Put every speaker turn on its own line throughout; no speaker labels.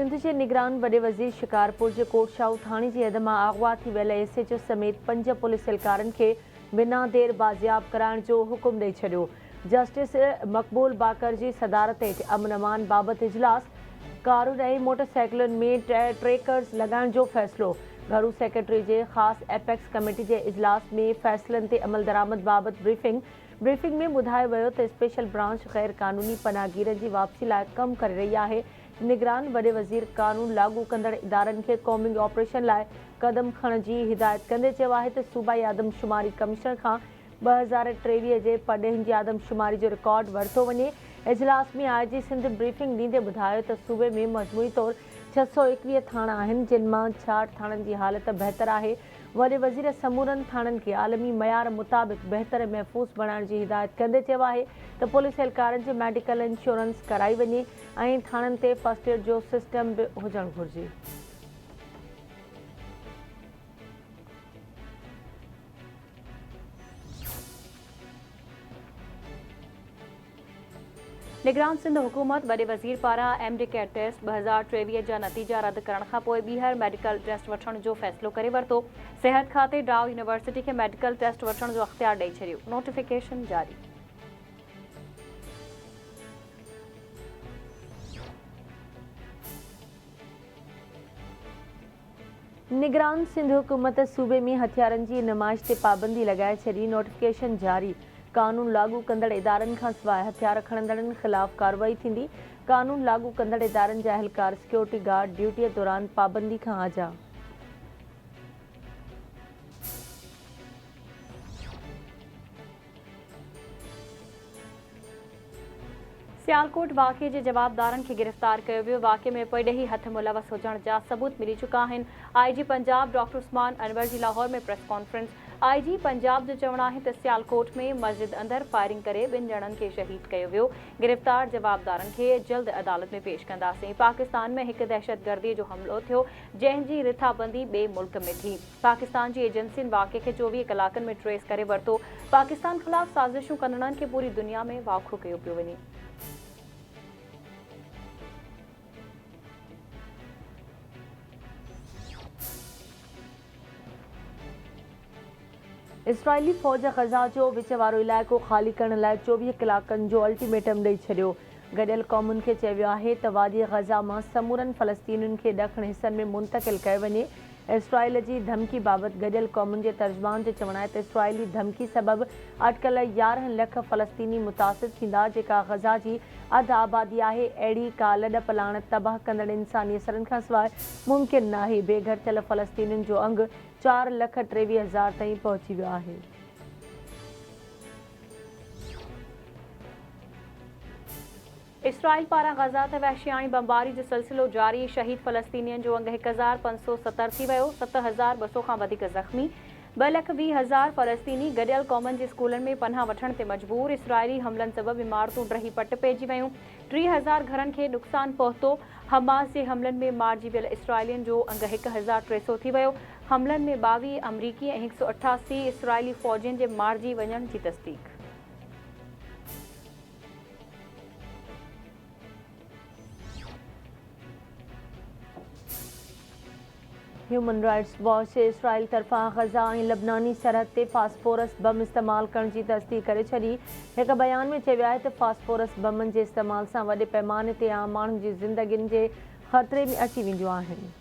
सिंध के निगरान वॾे वज़ीर शिकारपुर के कोटशाहू थाणे की हद में अगवा थी वियल एसएचओ समेत 5 पुलिस एहलकारन के बिना देर बाजियाब कराइण जो हुकुम ॾेई छॾियो। जस्टिस मक़बूल बाकर की सदारत हेठि अमन अमान बाबत इजलास। कारुनि ऐं मोटरसाइकिलुनि में ट्रैकर्स लगाइण जो फ़ैसिलो। घरू सेक्रेटरी के ख़ास एपेक्स कमेटी के इजलास में फ़ैसिलनि ते अमल दरामद बाबत ब्रीफिंग में ॿुधायो वियो त स्पेशल ब्रांच गैर कानूनी पनाहगीरनि की वापसी लाइ कम करे रही है। निगरान वॾे वज़ीर कानून लागू कंदड़ इदारनि के कौमी ऑपरेशन लाइ कदम खणण जी हिदायत कंदे चयो आहे त सूबाई आदमशुमारी कमिश्नर खां 2023 जे पॾेहनि जी आदमशुमारी जो रिकॉर्ड वरितो वञे। इजलास में आईजी सिंध ब्रीफिंग ॾींदे ॿुधायो त सूबे में मजमूई तौर 621 थाणा आहिनि, जिन मां 66 थाणनि जी हालत बहितर आहे। वॾे वज़ीर समूरनि थाणनि के आलमी मयार मुताबिक़ बहितर महफ़ूज़ बणाइण जी हिदायत कंदे चयो आहे त पुलिस एहलकारनि जे मेडिकल इंश्योरेंस कराई वञे ऐं थाणनि ते फर्स्ट एड जो सिस्टम बि हुजणु घुरिजे।
निगरान सिंध हुकूमत वॾे वज़ीर पारां एमडी कैट टेस्ट 2023 जा नतीजा रद्द करण खां पोइ ॿीहर मेडिकल टेस्ट वठण जो फ़ैसिलो करे वरितो। सिहत खाते डाउ यूनिवर्सिटी खे मेडिकल टेस्ट वठण जो अख़्तियार ॾेई छॾियो। नोटिफिकेशन जारी।
निगरान सिंध हुकूमत सूबे में हथियारनि जी नुमाइश ते पाबंदी लगाए छॾी। नोटिफिकेशन जारी। कानून लागू कंदड़ इदारनि खां सवाइ हथियार खणंदड़नि ख़िलाफ़ कार्रवाई थींदी। कानून लागू कंदड़ इदारनि जा एहलकार सिक्योरिटी गार्ड ड्यूटीअ दौरान पाबंदी खां आजा।
सियालकोट वाक़े के जवाबदारनि खे गिरफ़्तार कयो वियो। वाक़े में पॾेही हथ मुलवस हुजण जा सबूत मिली चुका आहिनि। आईजी पंजाब डॉक्टर उस्मान अनवर जी लाहौर में प्रेस कॉन्फ्रेंस। आईजी पंजाब जो चवणु आहे त सियालकोट में मस्जिद अंदरि फायरिंग करे 2 ॼणनि खे शहीद कयो वियो। गिरफ़्तार जवाबदारनि खे जल्द अदालत में पेश कंदासीं। पाकिस्तान में हिकु दहशतगर्दी जो हमलो थियो, जंहिंजी रिथाबंदी ॿिए मुल्क में थी। पाकिस्तान जी एजेंसियुनि वाक़े खे 24 कलाकनि में ट्रेस करे वरितो। पाकिस्तान ख़िलाफ़ साज़िशूं कंदड़नि खे पूरी दुनिया में वाखो कयो पियो वञे।
इसराइली फ़ौज ग़ज़ा जो विच वारो इलाइक़ो ख़ाली करण लाइ 24 कलाकनि जो अल्टीमेटम ॾेई छॾियो। गॾियल क़ौमुनि खे चयो वियो आहे त वादी ग़ज़ा मां समूरनि फ़लस्तीनियुनि खे ॾखण हिसनि में मुंतक़िल कयो वञे। इसराइल जी धमकी बाबति गॾियल क़ौमुनि जे तर्जुमान जो चवणु आहे त इसराइली धमकी सबबि अटकल 11 लख फ़लस्तीनी मुतासिर थींदा, जेका ग़ज़ा जी अधु आबादी आहे। अहिड़ी का लॾ पलाण तबाह कंदड़ इंसानी असरनि खां सवाइ मुमकिन नाहे। बेघर थियल फ़लस्तीनियुनि जो अंगु 4,23,000 ताईं पहुची वियो आहे।
इसराइल पारां ग़ज़ा ते वहशियाणी बमबारी जो सिलसिलो जारी। शहीद फ़लस्तीनियुनि जो अंगु 1,570 थी वियो। 7,200 खां वधीक ज़ख़्मी। 2,20,000 फ़लस्तीनी गॾियल क़ौमनि जे स्कूलनि में पनाह वठण ते मजबूर। इसराइली हमलनि सबबि इमारतूं ड्रही पट पइजी वयूं। 3,000 घरनि खे नुक़सानु पहुतो। हमास जे हमलनि में मारिजी वियल इसराइलियुनि जो अंगु 1,300 थी वियो। हमलनि में 22 अमरीकी ऐं 188 इसराइली फ़ौजियुनि जे मारिजी वञण जी तस्दीक़।
ह्यूमन राइट्स वॉच इसराइल तरफ़ां ग़ज़ा ऐं लबनानी सरहद ते फास्फोरस बम इस्तेमालु करण जी तस्दीक़ करे छॾी। हिकु बयान में चयो वियो आहे त फास्फोरस बमनि जे इस्तेमाल सां वॾे पैमाने ते आम माण्हुनि जी ज़िंदगियुनि जे ख़तरे में अची वेंदियूं आहिनि।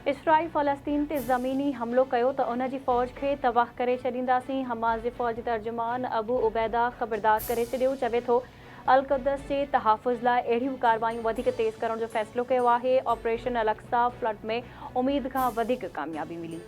इसराइल फ़लस्तीन ते ज़मीनी हमलो कयो त उन जी फ़ौज खे तबाह करे छॾींदासीं। हमास जे फ़ौजी तर्जुमान अबू उबैदा ख़बरदार करे छॾियो। चवे थो अल-क़ुद्स जे तहफ़ुज़ लाइ अहिड़ियूं कार्रवायूं वधीक तेज़ करण जो फ़ैसिलो कयो आहे। ऑपरेशन अल-अक़सा फ्लड में उमीद खां वधीक कामयाबी मिली।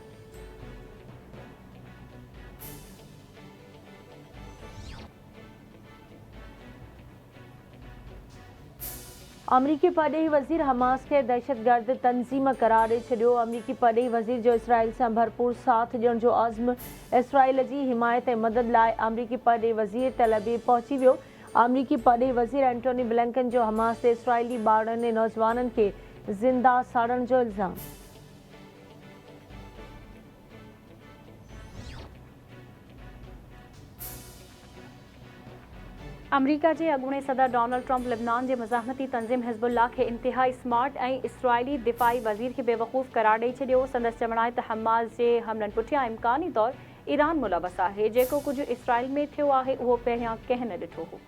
अमरीकी पॾेही वज़ीर हमास खे दहशतगर्द तंज़ीम करार ॾेई छॾियो। अमरीकी पॾेही वज़ीर जो इसराइल सां भरपूर साथ ॾियण जो आज़्म। इसराइल जी हिमायत ऐं मदद लाइ अमरीकी पॾेही वज़ीर तेल अवीव पहुची वियो। अमरीकी पॾेही वज़ीर एंटोनी ब्लिंकन जो हमास ते इसराइली ॿारनि ऐं नौजवाननि खे ज़िंदा साड़ण जो इल्ज़ाम।
अमरीका के अॻूणे सदर डोनाल्ड ट्रंप लिबनान के मज़ाहमती तंज़ीम हिज़्बुल्लाह के इंतहाई स्मार्ट ऐं इसराइली दिफ़ाई वज़ीर के बेवकूफ़ करार ॾेई छॾियो। संदसि चवण आहे त हमास जे हमलनि पुठियां इम्कानी तौर ईरान मुलवस आहे। जेको कुझु इसराइल में थियो आहे उहो पहिरियां कंहिं न ॾिठो हो।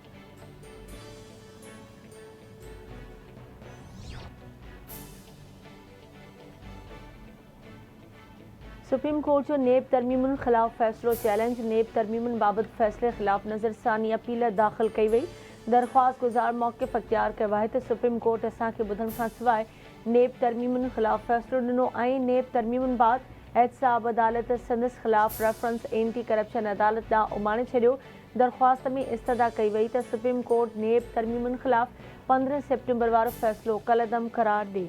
सुप्रीम कोर्ट जो नेब तरमीमुनि ख़िलाफ़ फ़ैसिलो चैलेंज। नेब तरमीमुनि बाबति फ़ैसिले ख़िलाफ़ नज़रसानी अपील दाख़िल कई वई। दरख़्वास्त गुज़ार मौक़िफ़ अख़्तियार कयो आहे त सुप्रीम कोर्ट असांखे ॿुधण खां सवाइ नेब तरमीमुनि ख़िलाफ़ फ़ैसिलो ॾिनो ऐं नेब तरमीमुनि बाद एहतसाब अदालत संदसि ख़िलाफ़ रेफरेंस एंटी करप्शन अदालत ॾांहुं उमाणे छॾियो। दरख़्वास्त में इस्तदा कई वई त सुप्रीम कोर्ट नेब तरमीमुनि ख़िलाफ़ 15 सेप्टेम्बर वारो फ़ैसिलो कलदम करार ॾिए।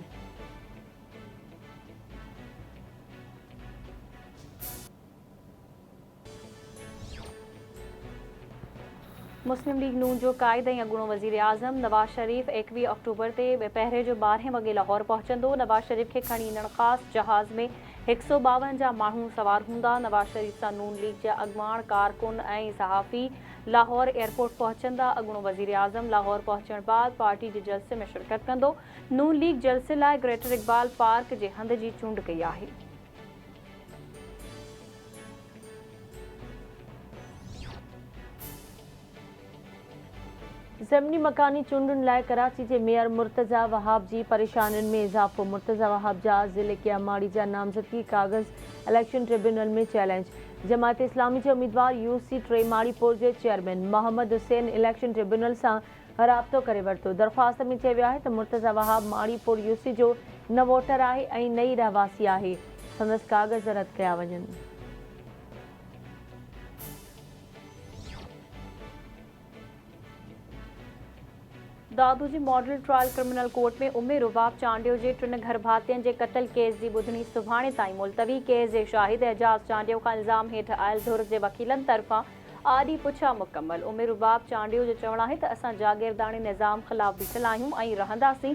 मुस्लिम लीग नून जो कायद ऐं अॻूणो वज़ीर आज़म नवाज़ शरीफ़ 21 अक्टूबर ते पहिरें जो 12 वॻे लाहौर पहुचंदो। नवाज़ शरीफ़ खे खणी ईंदड़ ख़ासि जहाज़ में 152 जा माण्हू सवार हूंदा। नवाज़ शरीफ़ सां नून लीग जा अॻवान कारकुन ऐं सहाफ़ी लाहौर एयरपोर्ट पहुचंदा। अॻूणो वज़ीर आज़म लाहौर पहुचण बाद पार्टी जे जलसे में शिरकत कंदो। नून लीग जलसे लाइ ग्रेटर इक़बाल पार्क जे हंध जी चूंड कई आहे।
ज़मनी मकानी चूंडुनि लाइ कराची जे मेयर मुर्तज़ा वहाब जी परेशानियुनि में इज़ाफ़ो। मुर्तज़ा वहाब जा ज़िले के अमाड़ी जा नामज़दगी काग़ज़ इलेक्शन ट्रिब्यूनल में चैलेंज। जमात इस्लामी जे उम्मीदवार यूसी टे माड़ीपुर जे chairman Mohammad Hussain election tribunal सां राब्तो करे वरितो। दरख़्वास्त में चयो वियो आहे त मुर्तज़ा वहाब माड़ीपुर यूसी जो न वोटर आहे ऐं नई रहवासी आहे। संदसि काग़ज़ रद्द कया वञनि।
दादूजी मॉडल ट्रायल क्रिमिनल कोर्ट में उमे रुबाब चांडियो जे 3 घर भातियुनि जे क़त्ल केस जी ॿुधणी सुभाणे ताईं मुलतवी। केस जे शाहिद एजाज़ चांडियो खां इल्ज़ाम हेठि आयल धुर जे वकीलनि तरफ़ां आॾी पुछा मुकमल। उमे रुबाब चांडियो जो चवणु आहे त असां जागीरदारी निज़ाम ख़िलाफ़ बीठल आहियूं ऐं रहंदासीं।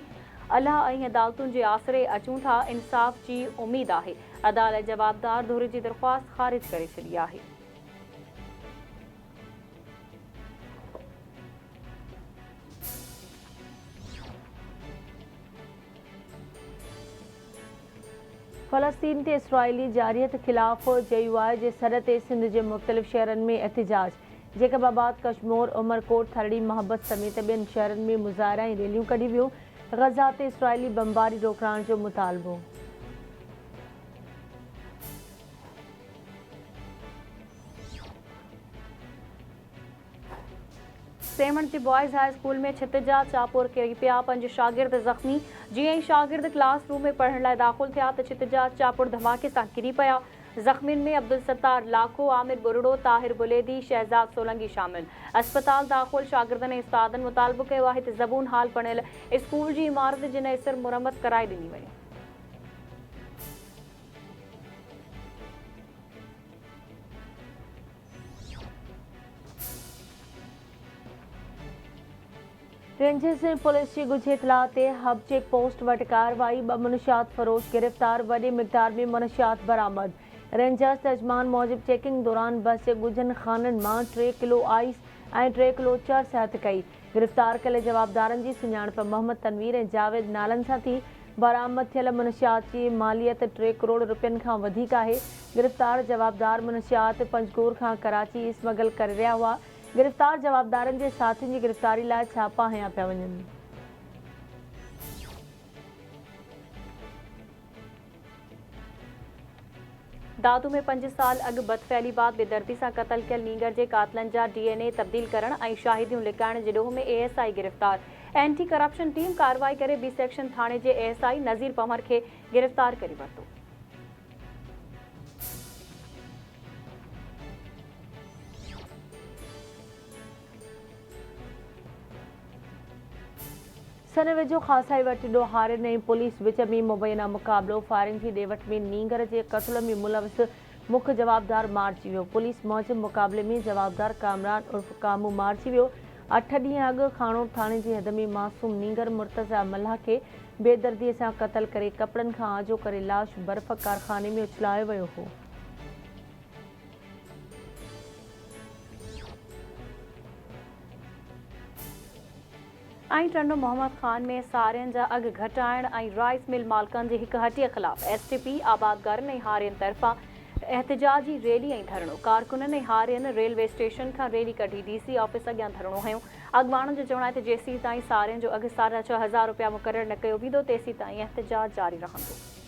अलाह ऐं अदालतुनि जे आसरे अचूं था। इंसाफ़ जी उमीद आहे। अदालत जवाबदार धुर जी दरख़्वास्त ख़ारिज करे छॾी आहे।
फ़लस्तीन ते इसराइली जारियत ख़िलाफ़ JUI जे सर ते सिंध जे मुख़्तलिफ़ शहरनि में एहतिजाज। जेकबाबाद, कशमोर, उमरकोट, थरड़ी, मोहब्बत समेत ॿियनि शहरनि में मुज़ाहिरा ऐं रैलियूं कढी वियूं। ग़ज़ा ते इसराइली बमबारी रोकण जो मुतालबो।
सेमण जे बॉयज़ हाई स्कूल में छित जा चापुर किरी पिया। 5 शागिर्द ज़ख़्मी। जीअं ई शागिर्द क्लास रूम में पढ़ण लाइ दाख़िल थिया त छित जा चापुर धमाके सां किरी पिया। ज़ख़्मियुनि में अब्दुल सत्तार लाखो, आमिर बुरड़ो, ताहिर बुलेदी, शहज़ाद सोलंगी शामिल। अस्पताल दाख़िल शागिर्दनि ऐं उस्तादनि मुतालबो कयो आहे त ज़बून हाल बणियल स्कूल जी इमारत जी नए सिर मुरमत कराए ॾिनी वञे।
रेंजर्स ऐं पुलिस जी ॻुझे इतलाह ते हब चेक पोस्ट वटि कार्रवाई। 2 मनशियात फ़रोश गिरफ़्तार। वॾे मिक़दार में मनशियात बरामद। रेंजर्स तर्जमान मूजिब चेकिंग दौरान बस जे ॻुझनि खाननि मां 3 किलो आइस ऐं 3 किलो चर्स हथ कई। गिरफ़्तार कयल जवाबदारनि जी सुञाणप मोहम्मद तनवीर ऐं जावेद नालनि सां थी। बरामद थियल मनशियात जी मालियत 3 करोड़ रुपयनि खां वधीक आहे। गिरफ़्तार जवाबदार मनशियात पंजगोर खां कराची स्मगल करे रहिया हुआ। गिरफ़्तार जवाबदारनि जे साथियुनि जी गिरफ़्तारी लाइ छापा हया पिया वञनि।
दादू में 5 साल अॻु बदफ़ैली बाद बेदर्दी सां क़त्ल कयल नीगर जे कातिलनि जा DNA तब्दील करण ऐं शाहिदियूं लिकाइण जे ॾोह में ASI गिरफ़्तार। एंटी करप्शन टीम कार्रवाई करे B सेक्शन थाणे जे ASI नज़ीर पंवर खे गिरफ़्तार करे वरितो।
सन वेझो ख़ासाई वटि ॾोहारियुनि ऐं पुलिस विच में मुबैना मुक़ाबिलो। फायरिंग जी ॾे-वठ में नीगर जे क़त्ल में मुलविस मुख्य जवाबदार मारिजी वियो। पुलिस मूजिब मुक़ाबले में जवाबदार कामरान उर्फ़ कामू मारिजी वियो। 8 ॾींहं अॻु खाणोट थाणे जी हद में मासूम नीगर मुर्तज़ा मल्हा खे बेदर्दीअ सां क़त्ल करे कपिड़नि खां आजो करे लाश बर्फ़ कारखाने में उछलायो वियो हो।
ऐं टन्नो मोहम्मद ख़ान में सारियुनि जा अघु घटाइण ऐं राइस मिल मालिकनि जी हिकु हटीअ ख़िलाफ़ एसटीपी आबादगारनि ऐं हारियुनि तरफ़ां एहतजाजी रैली ऐं धरणो। कारकुननि ऐं हारियुनि रेलवे स्टेशन खां रैली कढी डीसी ऑफिस अॻियां धरणो हयो। अॻुवाणनि जो चवणु आहे त जेसीं ताईं सारियुनि जो अघु ₹6,500 रुपया मुक़ररु न कयो वेंदो तेसीं ताईं एहतजाज जारी रहंदो।